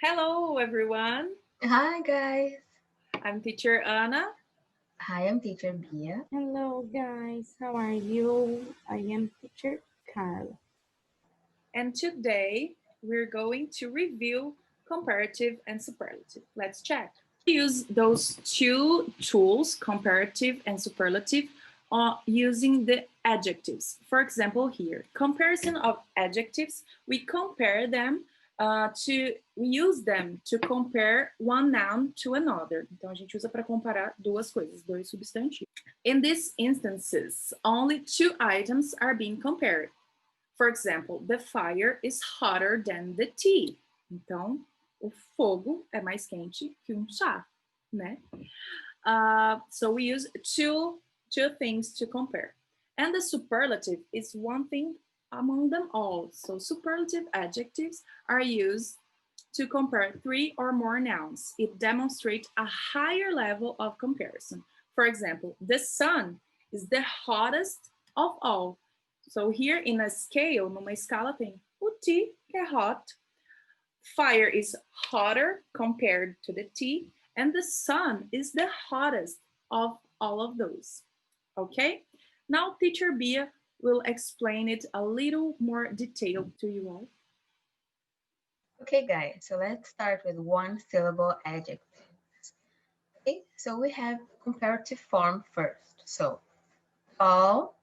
Hello, everyone. Hi, guys. I'm teacher Anna. Hi, I'm teacher Bia. Hello guys, how are you? I am teacher Carla. And today we're going to review comparative and superlative. Let's check. We use those two tools, comparative and superlative, using the adjectives. For example, here, comparison of adjectives, we compare them we use them to compare one noun to another. Então, a gente usa para comparar duas coisas, dois substantivos. In these instances, only two items are being compared. For example, the fire is hotter than the tea. Então, o fogo é mais quente que chá, né? So we use two things to compare. And the superlative is one thing among them all. So superlative adjectives are used to compare three or more nouns. It demonstrates a higher level of comparison. For example, the sun is the hottest of all. So here in a scale, numa escala tem o T, que é hot. Fire is hotter compared to the T, and the sun is the hottest of all of those. Okay? Now teacher Bia will explain it a little more detailed to you all. Okay, guys, so let's start with one-syllable adjectives. Okay, so we have comparative form first. So, tall,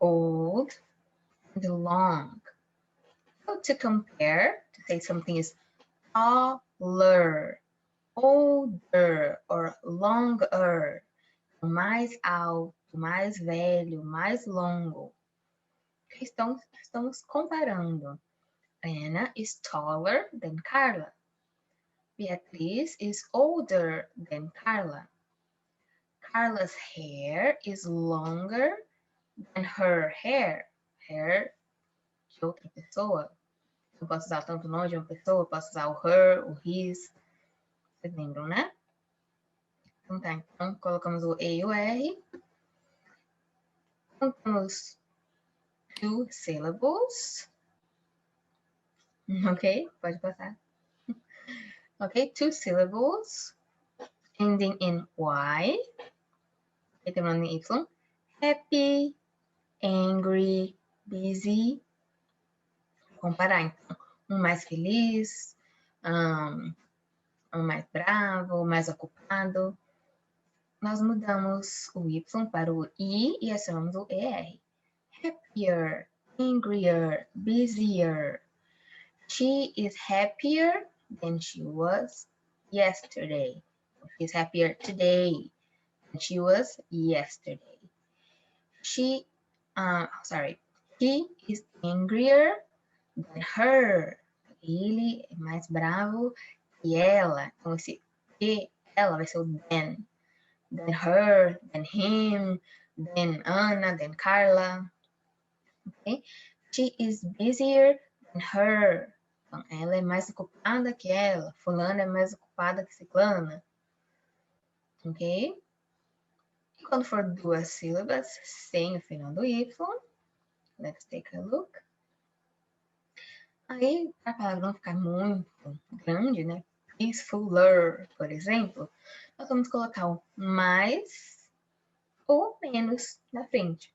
old, and long. So to compare, to say something is taller, older, or longer. Mais alto, mais velho, mais longo. Estamos comparando. Anna is taller than Carla. Beatriz is older than Carla. Carla's hair is longer than her hair. Hair de outra pessoa. Eu posso usar tanto o nome de uma pessoa, posso usar o her, o his. Vocês lembram, né? Então tá, então colocamos o E e o R. Então temos two syllables. Ok, pode passar. Ok, two syllables ending in Y. E terminando em Y. Happy, angry, busy. Comparar, então, um mais feliz, um mais bravo, um mais ocupado. Nós mudamos o Y para o I e acionamos o ER. Happier, angrier, busier. She is happier than she was yesterday. She's happier today than she was yesterday. He is angrier than her. Ele é mais bravo que ela. Então, esse que ela vai ser o than. Than her, than him, than Anna, than Carla. Okay? She is busier than her. Então, ela é mais ocupada que ela. Fulana é mais ocupada que ciclana. Ok? E quando for duas sílabas, sem o final do Y, let's take a look. Aí, para a palavra não ficar muito grande, né? Peacefuler, por exemplo, nós vamos colocar o mais ou menos na frente.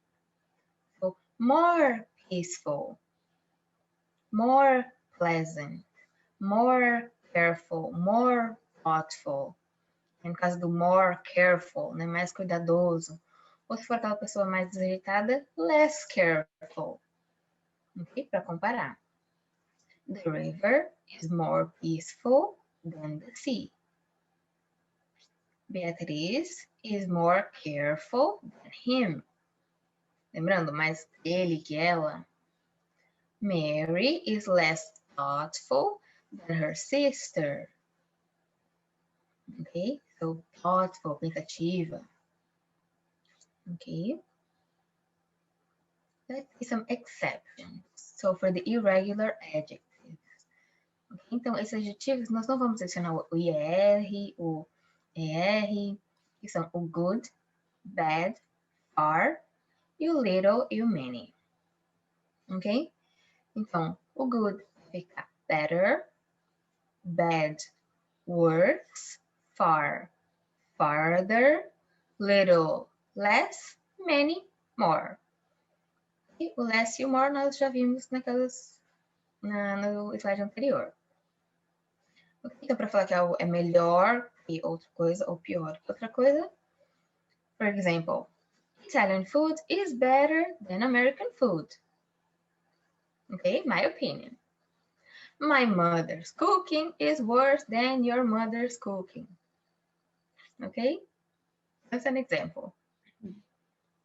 So, more peaceful, more pleasant, more careful, more thoughtful. No caso do more careful, né? Mais cuidadoso. Ou se for aquela pessoa mais desajeitada, less careful. Ok? Para comparar. The river is more peaceful than the sea. Beatriz is more careful than him. Lembrando, mais ele que ela. Mary is less thoughtful than her sister. Okay, so thoughtful, pensativa. Okay. Let's see some exceptions. So for the irregular adjectives. Okay, então, esses adjetivos, nós não vamos adicionar o IR, o ER, que são o good, bad, far, e o little e o many. Ok? Então, o good vai ficar better, bad, works, far, farther, little, less, many, more. E o less e o more nós já vimos no slide anterior. Então, para falar que algo é melhor que outra coisa ou pior que outra coisa, for example, Italian food is better than American food. Okay, my opinion. My mother's cooking is worse than your mother's cooking. Okay? That's an example.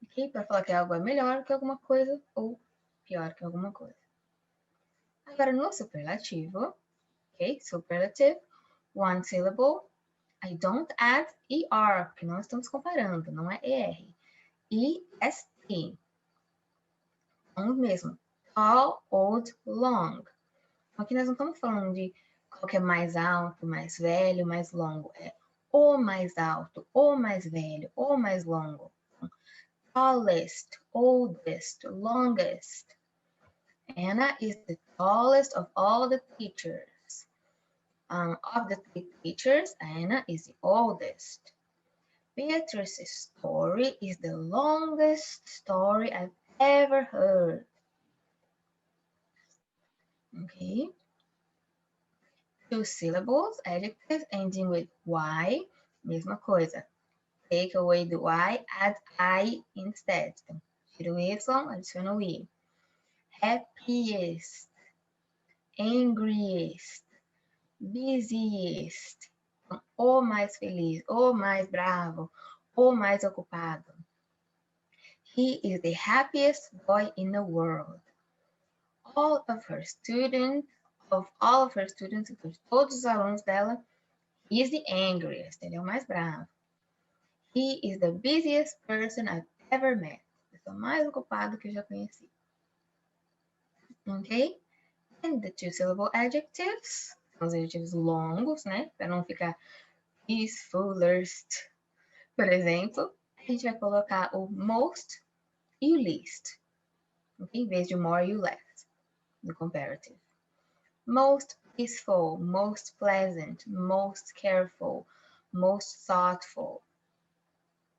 Ok? Para falar que algo é melhor que alguma coisa ou pior que alguma coisa. Agora, no superlativo, ok? Superlative, one syllable, I don't add ER, porque não estamos comparando, não é ER. EST. Então, mesmo. Tall, old, long. Aqui nós não estamos falando de qual que é mais alto, mais velho, mais longo. É o mais alto, o mais velho, o mais longo. Tallest, oldest, longest. Anna is the tallest of all the teachers. Of the three teachers, Anna is the oldest. Beatriz's story is the longest story I've ever heard. Okay. Two syllables, adjectives ending with Y, mesma coisa. Take away the Y, add I instead. Então, tira o Y, adiciona o I. Happiest, angriest, busiest. Então, o mais feliz, o mais bravo, o mais ocupado. He is the happiest boy in the world. All of her students, então, todos os alunos dela, he is the angriest, ele é o mais bravo. He is the busiest person I've ever met. A pessoa mais ocupada que eu já conheci. Ok? And the two-syllable adjectives, são os adjetivos longos, né? Para não ficar peacefulest. Por exemplo, a gente vai colocar o most e o least. Okay? Em vez de more e o less, no comparative. Most peaceful, most pleasant, most careful, most thoughtful.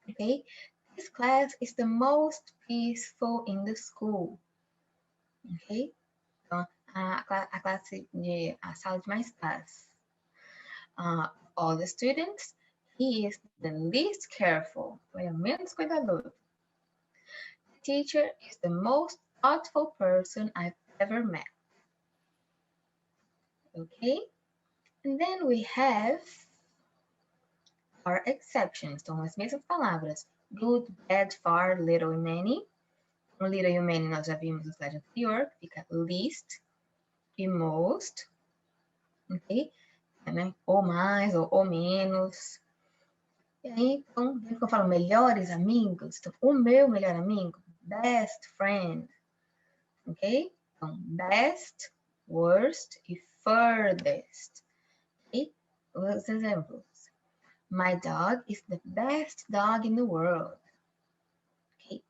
Okay? This class is the most peaceful in the school. Ok? Então, a sala de mais paz. All the students, he is the least careful. É o menos cuidadoso. The teacher is the most thoughtful person I've ever met. Okay? And then we have our exceptions. Então, as mesmas palavras. Good, bad, far, little e many. O little e o many nós já vimos no slide anterior, que fica least e most, ok? Né? Ou mais, ou menos. E aí, então, quando eu falo melhores amigos, então, o meu melhor amigo, best friend, ok? Então, best, worst e furthest. Ok? Os exemplos. My dog is the best dog in the world. Okay?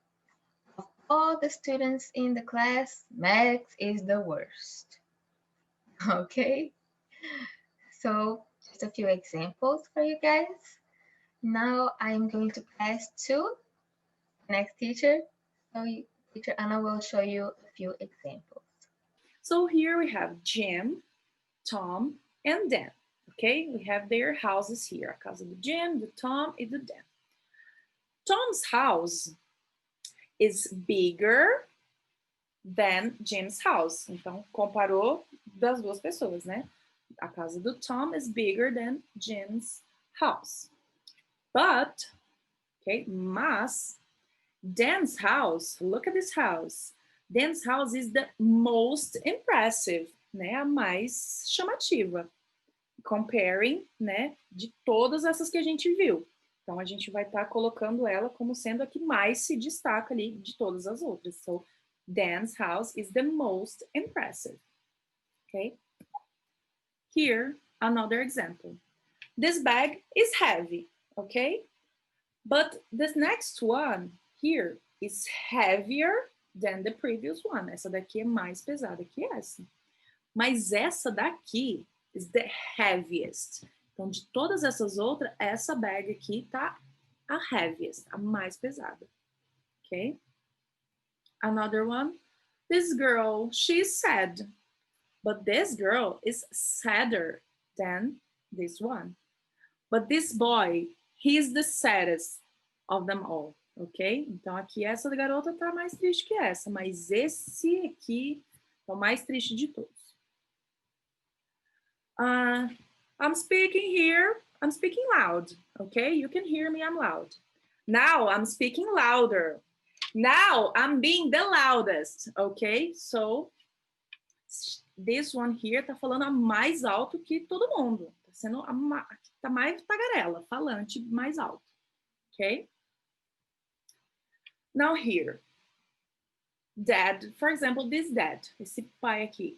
Of all the students in the class, Max is the worst. Okay? So, just a few examples for you guys. Now I'm going to pass to the next teacher. So teacher Anna will show you a few examples. So here we have Jim, Tom, and Dan. Okay, we have their houses here. A casa do Jim, do Tom e do Dan. Tom's house is bigger than Jim's house. Então, comparou das duas pessoas, né? A casa do Tom is bigger than Jim's house. But, okay, mas Dan's house, look at this house. Dan's house is the most impressive, né? A mais chamativa. Comparing, né, de todas essas que a gente viu. Então, a gente vai estar colocando ela como sendo a que mais se destaca ali de todas as outras. So, Dan's house is the most impressive. Okay? Here, another example. This bag is heavy, okay? But this next one here is heavier than the previous one. Essa daqui é mais pesada que essa. Mas essa daqui is the heaviest. Então, de todas essas outras, essa bag aqui tá a heaviest, a mais pesada. Okay? Another one. This girl, she's sad. But this girl is sadder than this one. But this boy, he is the saddest of them all. Ok? Então, aqui essa garota tá mais triste que essa. Mas esse aqui é o mais triste de todos. I'm speaking here. I'm speaking loud. Okay? You can hear me, I'm loud. Now I'm speaking louder. Now I'm being the loudest. Okay? So, this one here tá falando mais alto que todo mundo. Tá sendo tá mais tagarela, falante mais alto. Okay? Now here. Dad, for example, this dad, esse pai aqui.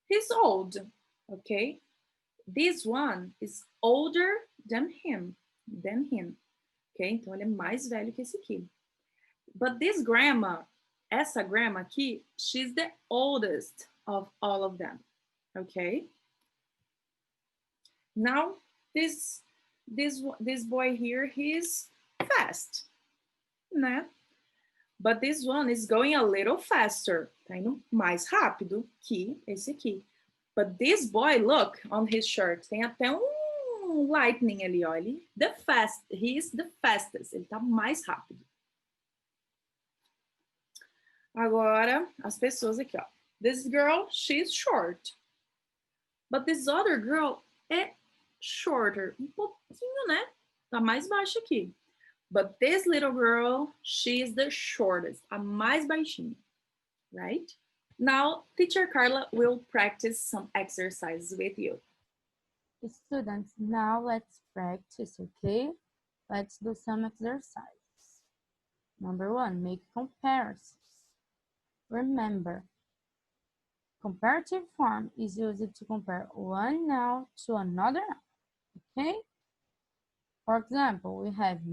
He's old. Okay? This one is older than him. Ok? Então, ele é mais velho que esse aqui. But this grandma, essa grandma aqui, she's the oldest of all of them. Ok? Now, this boy here, he's fast. Né? But this one is going a little faster. Tá indo mais rápido que esse aqui. But this boy, look on his shirt, tem até lightning ali, ó. He is the fastest. Ele tá mais rápido. Agora, as pessoas aqui, ó. This girl, she's short. But this other girl é shorter. Um pouquinho, né? Tá mais baixa aqui. But this little girl, she is the shortest. A mais baixinha. Right? Now, teacher Carla will practice some exercises with you. Students, now let's practice, okay? Let's do some exercises. Number 1, make comparisons. Remember, comparative form is used to compare one noun to another noun, okay? For example, we have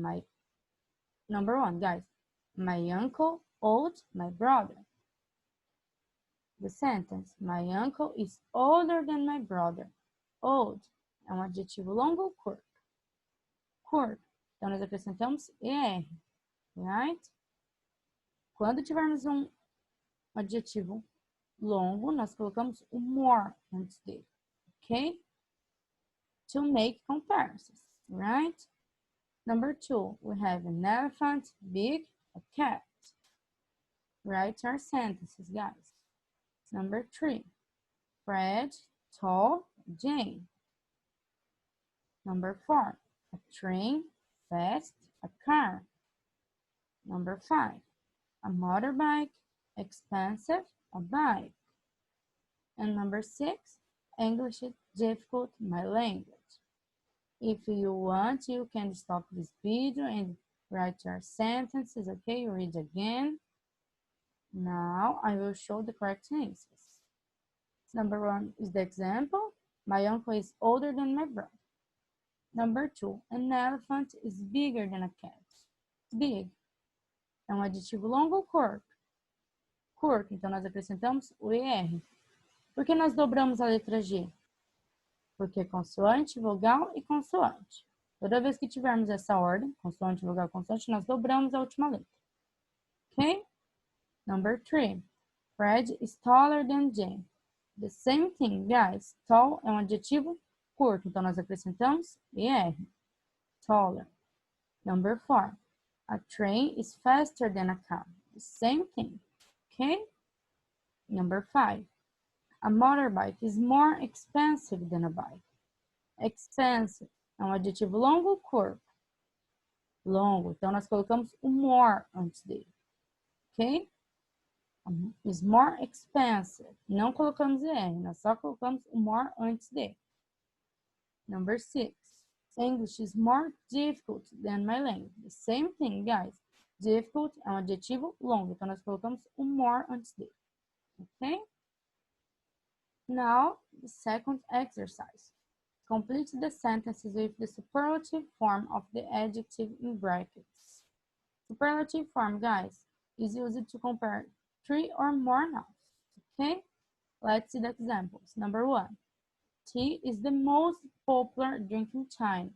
number 1, guys. My uncle owed my brother. The sentence, my uncle is older than my brother. Old é um adjetivo longo ou curto? Curto. Então, nós acrescentamos ER, right? Quando tivermos um adjetivo longo, nós colocamos o more antes dele, ok? To make comparisons, right? Number 2, we have an elephant, big, a cat. Write our sentences, guys. Number 3, Fred, tall, Jane. Number 4, a train, fast, a car. Number 5, a motorbike, expensive, a bike. And number 6, English is difficult, my language. If you want, you can stop this video and write your sentences, okay? Read again. Now I will show the correct answers. Number 1 is the example. My uncle is older than my brother. Number 2, an elephant is bigger than a cat. Big é um adjetivo longo ou curto? Curto, então nós acrescentamos o ER. Por que nós dobramos a letra G? Porque é consoante, vogal e consoante. Toda vez que tivermos essa ordem, consoante, vogal, consoante, nós dobramos a última letra. Ok? Number 3, Fred is taller than Jane. The same thing, guys. Tall é um adjetivo curto, então nós acrescentamos ER. Taller. Number 4, a train is faster than a car. The same thing, okay? Number 5, a motorbike is more expensive than a bike. Expensive é um adjetivo longo ou curto? Longo, então nós colocamos o more antes dele, ok? Is more expensive. Não colocamos ER, nós só colocamos o more antes dele. Number 6, English is more difficult than my language. The same thing, guys. Difficult é um adjetivo longo, então nós colocamos o more antes dele. Ok? Now, the second exercise. Complete the sentences with the superlative form of the adjective in brackets. Superlative form, guys, is used to compare 3 or more nouns. Okay? Let's see the examples. Number 1. Tea is the most popular drink in China.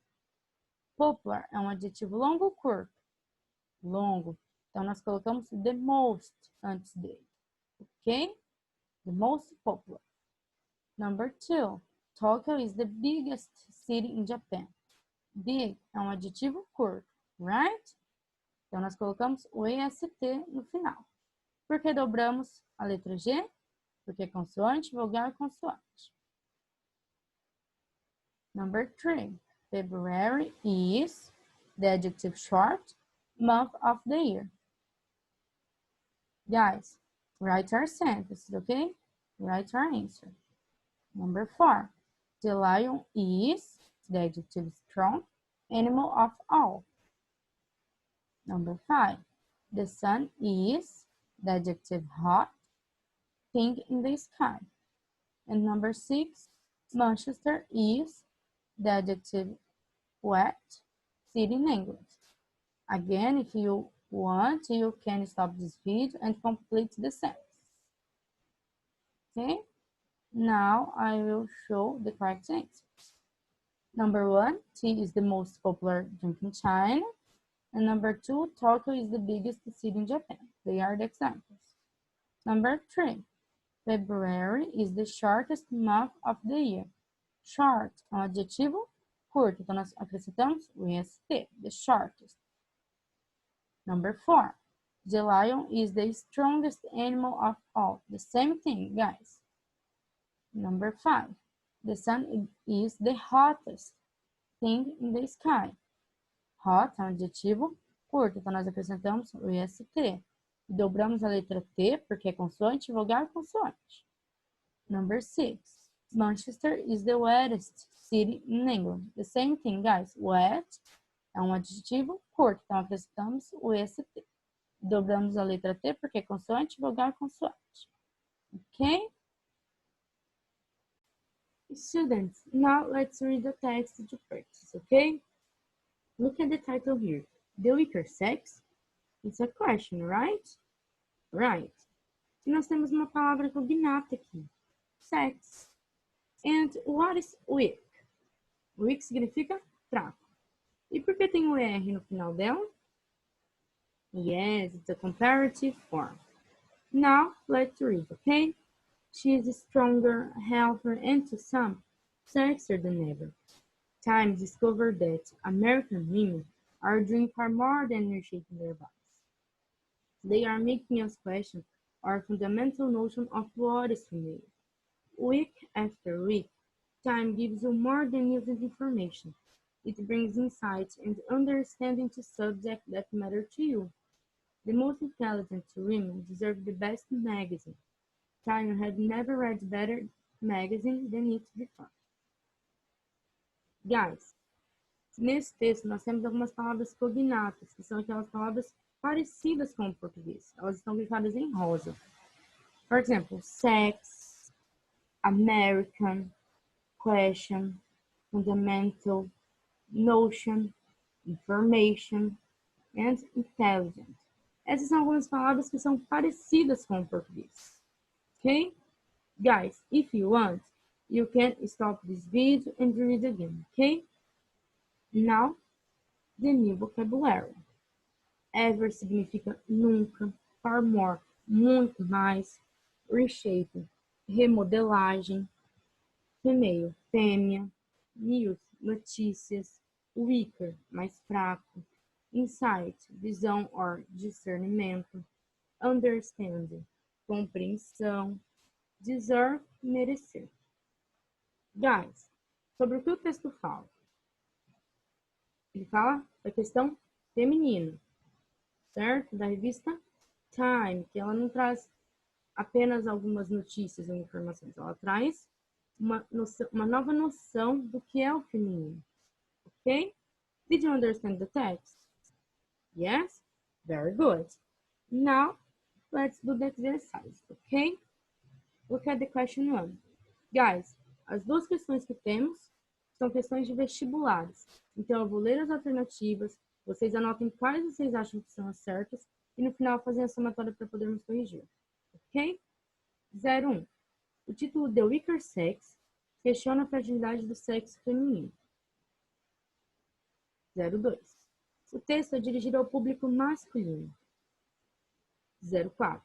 Popular é um adjetivo longo ou curto? Longo. Então, nós colocamos the most antes dele. Ok? The most popular. Number 2. Tokyo is the biggest city in Japan. Big é um adjetivo curto, right? Então, nós colocamos o EST no final. Por que dobramos a letra G? Porque é consoante, vogal e consoante. Number 3. February is the adjective short month of the year. Guys, write our sentences, okay? Write our answer. Number 4. The lion is the adjective strong animal of all. Number 5. The sun is the adjective hot thing in the sky. And number 6. Manchester is the adjective wet city in England. Again, if you want, you can stop this video and complete the sentence. Okay? Now I will show the correct answers. Number 1, tea is the most popular drink in China. And number 2, Tokyo is the biggest city in Japan. They are the examples. Number 3, February is the shortest month of the year. Short é um adjetivo curto, então nós acrescentamos o EST, the shortest. Number 4, the lion is the strongest animal of all. The same thing, guys. Number 5, the sun is the hottest thing in the sky. Hot é um adjetivo curto, então nós acrescentamos o EST. E dobramos a letra T, porque é consoante, vogal e consoante. Number 6, Manchester is the wettest city in England. The same thing, guys. Wet é um adjetivo curto, então acrescentamos o EST. Dobramos a letra T, porque é consoante, vogal e consoante. Ok? Students, now let's read the text to practice, okay? Look at the title here. The weaker sex? It's a question, right? Right. E nós temos uma palavra cognata aqui. Sex. And what is weak? Weak significa fraco. E por que tem o R no final dela? Yes, it's a comparative form. Now, let's read, okay? She is stronger, healthier, and to some, sexier than ever. Time discovered that American women are doing far more than reshaping their bodies. They are making us question our fundamental notion of what is female. Week after week, time gives you more than useless information. It brings insight and understanding to subjects that matter to you. The most intelligent women deserve the best magazine. Time had never read better magazine than it before. Guys, nesse texto nós temos algumas palavras cognatas, que são aquelas palavras parecidas com o português. Elas estão grifadas em rosa. Por exemplo, sex, American, question, fundamental, notion, information, and intelligent. Essas são algumas palavras que são parecidas com o português. Okay? Guys, if you want, you can stop this video and read again, okay? Now, the new vocabulary. Ever significa nunca, far more, muito mais, reshaping, remodelagem, female, fêmea, news, notícias, weaker, mais fraco, insight, visão or discernimento, understanding, compreensão, deserve, merecer. Guys, sobre o que o texto fala? Ele fala da questão feminina, certo? Da revista Time, que ela não traz apenas algumas notícias ou informações, ela traz uma nova noção do que é o feminino. Ok? Did you understand the text? Yes? Very good. Now, let's do the exercise, ok? Look at the question 1. Guys, as duas questões que temos são questões de vestibulares. Então, eu vou ler as alternativas, vocês anotem quais vocês acham que são as certas e no final fazem a somatória para podermos corrigir. Ok? 01. O título The Weaker Sex questiona a fragilidade do sexo feminino. 02. O texto é dirigido ao público masculino. 04.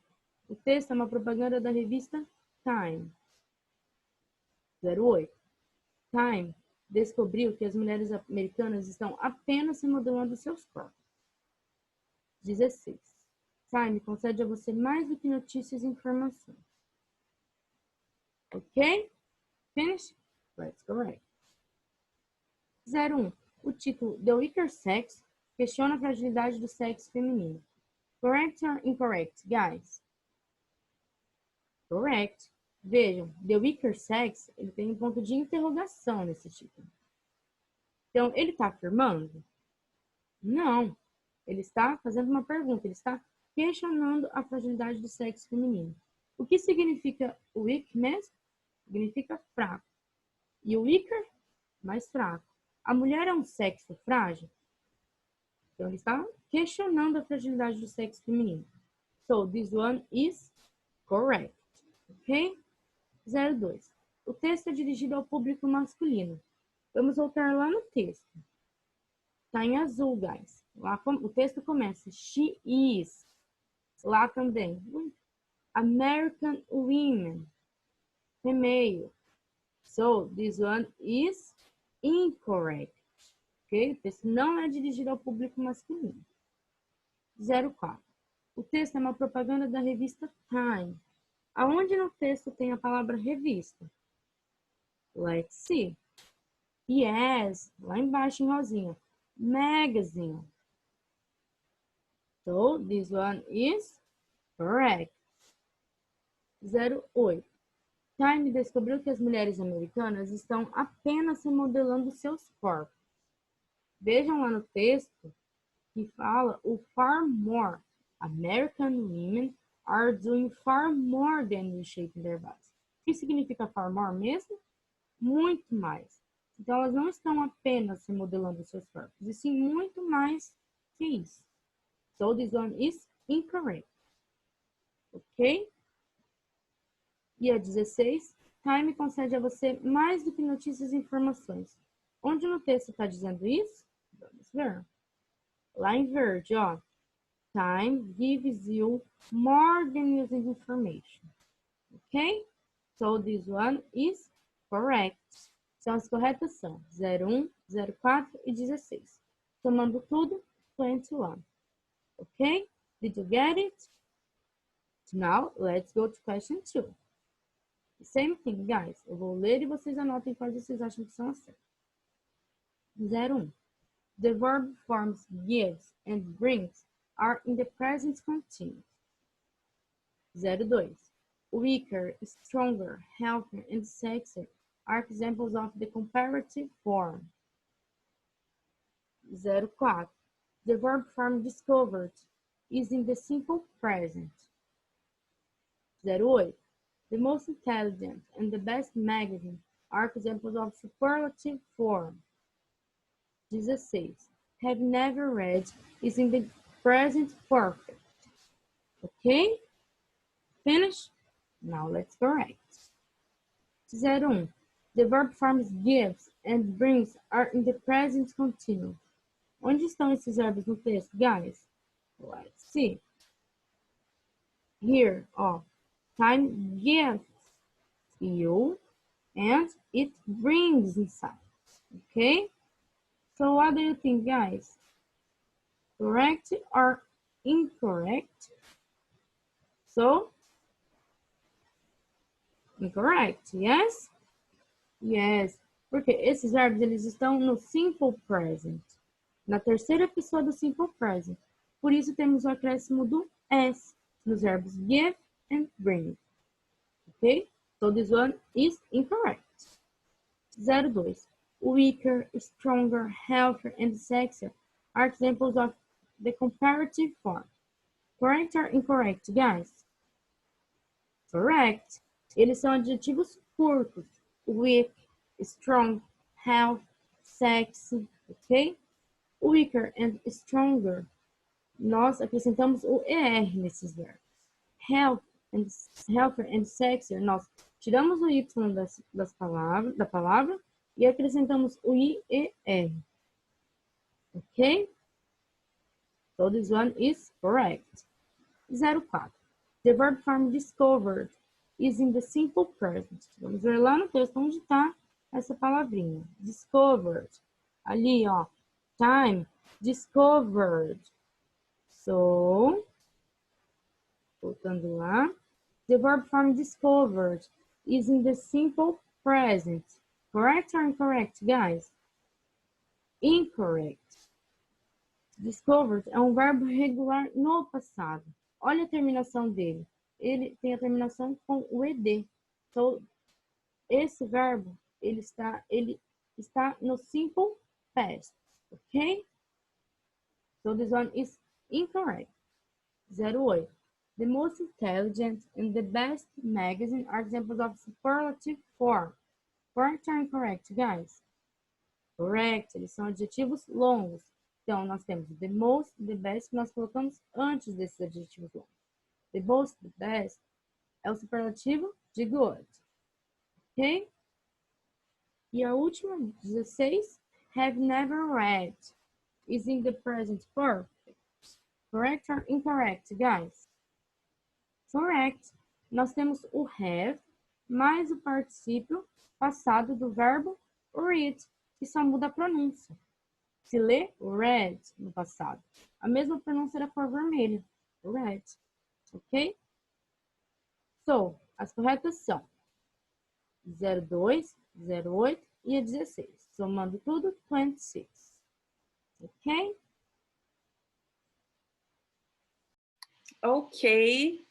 O texto é uma propaganda da revista Time. 08. Time descobriu que as mulheres americanas estão apenas remodelando seus corpos. 16. Time concede a você mais do que notícias e informações. Ok? Finish? Let's go right. 01. O título The Weaker Sex questiona a fragilidade do sexo feminino. Correct or incorrect, guys? Correct. Vejam, The Weaker Sex, ele tem um ponto de interrogação nesse título. Então, ele está afirmando? Não. Ele está fazendo uma pergunta, ele está questionando a fragilidade do sexo feminino. O que significa weak mesmo? Significa fraco. E o weaker, mais fraco. A mulher é um sexo frágil? Então, ele está questionando a fragilidade do sexo feminino. So, this one is correct. Ok? 02. O texto é dirigido ao público masculino. Vamos voltar lá no texto. Está em azul, guys. Lá o texto começa. She is. Lá também. American women. Female. So, this one is incorrect. Ok? O texto não é dirigido ao público masculino. 04. O texto é uma propaganda da revista Time. Aonde no texto tem a palavra revista? Let's see. Yes, lá embaixo em rosinha. Magazine. So, this one is correct. 08. Time descobriu que as mulheres americanas estão apenas remodelando seus corpos. Vejam lá no texto que fala o far more. American women are doing far more than reshaping their bodies. O que significa far more mesmo? Muito mais. Então, elas não estão apenas remodelando seus corpos, e sim muito mais que isso. So, this one is incorrect. Ok? E a 16, Time concede a você mais do que notícias e informações. Onde no texto está dizendo isso? Vamos ver. Lá em verde, ó. Time gives you more than using information. Ok? So, this one is correct. Então, as corretas são 01, 04 e 16. Somando tudo, 21. Ok? Did you get it? Now, let's go to question 2. Same thing, guys. Eu vou ler e vocês anotem quais vocês acham que são as certas. 01. The verb forms gives and brings are in the present continuous. 02. Weaker, stronger, healthier, and sexier are examples of the comparative form. 04. The verb form discovered is in the simple present. 08. The most intelligent and the best magazine are examples of superlative form. 16. Have never read is in the present perfect. Okay? Finish? Now let's correct. 01. The verb forms gives and brings are in the present continuous. Onde estão esses verbos no texto, guys? Let's see. Here, ó. Time gives you and it brings inside. Okay? So what do you think, guys? Correct or incorrect? So, incorrect, yes? Yes, porque esses verbos, eles estão no simple present, na terceira pessoa do simple present. Por isso, temos o acréscimo do S nos verbos give and bring. Ok? So, this one is incorrect. 02. Weaker, stronger, healthier, and sexier are examples of the comparative form. Correct or incorrect, guys? Correct. Eles são adjetivos curtos. Weak, strong, health, sexy, ok? Weaker and stronger. Nós acrescentamos o ER nesses verbos. Healthier and sexier, nós Tiramos o Y da palavra e acrescentamos o I e R. Ok? So this one is correct. 04. The verb form discovered is in the simple present. Vamos ver lá no texto onde está essa palavrinha. Discovered. Ali, ó. Time. Discovered. So, voltando lá. The verb form discovered is in the simple present. Correct or incorrect, guys? Incorrect. Discovered é um verbo regular no passado. Olha a terminação dele. Ele tem a terminação com o ed. Então, esse verbo, ele está no simple past. Ok? So this one is incorrect. 08. The most intelligent and the best magazine are examples of superlative form. Correct or incorrect, guys? Correct. Eles são adjetivos longos. Então, nós temos the most, the best, que nós colocamos antes desses adjetivos longos. The most, the best, é o superlativo de good. Ok? E a última, 16, have never read, is in the present perfect. Correct or incorrect, guys? Correct. Nós temos o have mais o particípio passado do verbo read, que só muda a pronúncia. Se lê read no passado. A mesma pronúncia da cor vermelha. Red. Ok? So, as corretas são 02, 08 e a 16. Somando tudo, 26. Ok? Okay.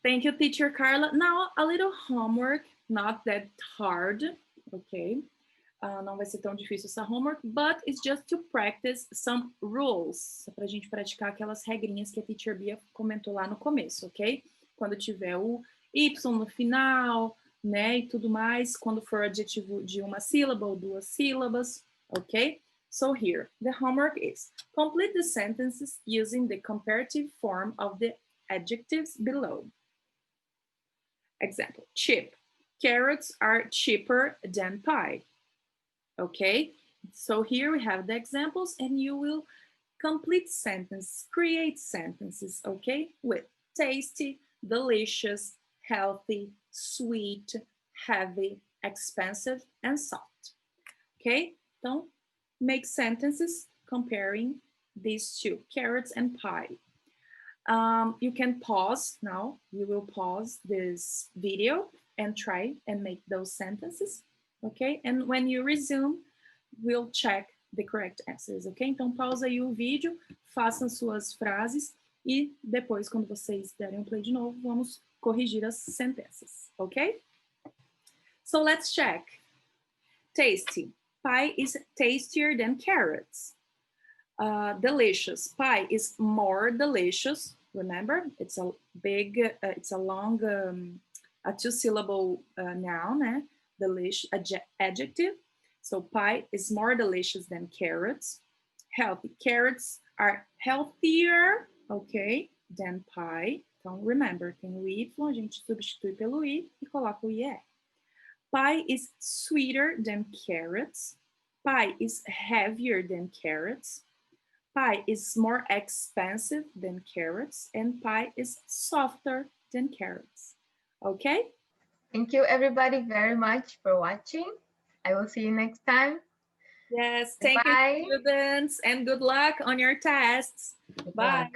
Thank you, teacher Carla. Now, a little homework, not that hard, okay? Não vai ser tão difícil essa homework, but it's just to practice some rules. Para a gente praticar aquelas regrinhas que a teacher Bia comentou lá no começo, ok? Quando tiver o Y no final, né, e tudo mais, quando for adjetivo de uma sílaba ou duas sílabas, ok? So here, the homework is, complete the sentences using the comparative form of the adjectives below. Example, cheap. Carrots are cheaper than pie. Okay, so here we have the examples and you will complete sentences, create sentences, okay, with tasty, delicious, healthy, sweet, heavy, expensive, and soft. Okay, então make sentences comparing these two, carrots and pie. You can pause now, you will pause this video and try and make those sentences. Ok? And when you resume, we'll check the correct answers, ok? Então, pausa aí o vídeo, façam suas frases e depois, quando vocês derem um play de novo, vamos corrigir as sentenças, ok? So, let's check. Tasty. Pie is tastier than carrots. Delicious. Pie is more delicious. Remember, it's a big, it's a long, a two-syllable noun, eh? Delicious adjective. So pie is more delicious than carrots. Healthy. Carrots are healthier, okay, than pie. Então, remember, tem o Y, a gente substitui pelo I e coloca o IE. Pie is sweeter than carrots. Pie is heavier than carrots. Pie is more expensive than carrots. And pie is softer than carrots. Okay? Thank you, everybody, very much for watching. I will see you next time. Yes, thank you, students, and good luck on your tests. Bye.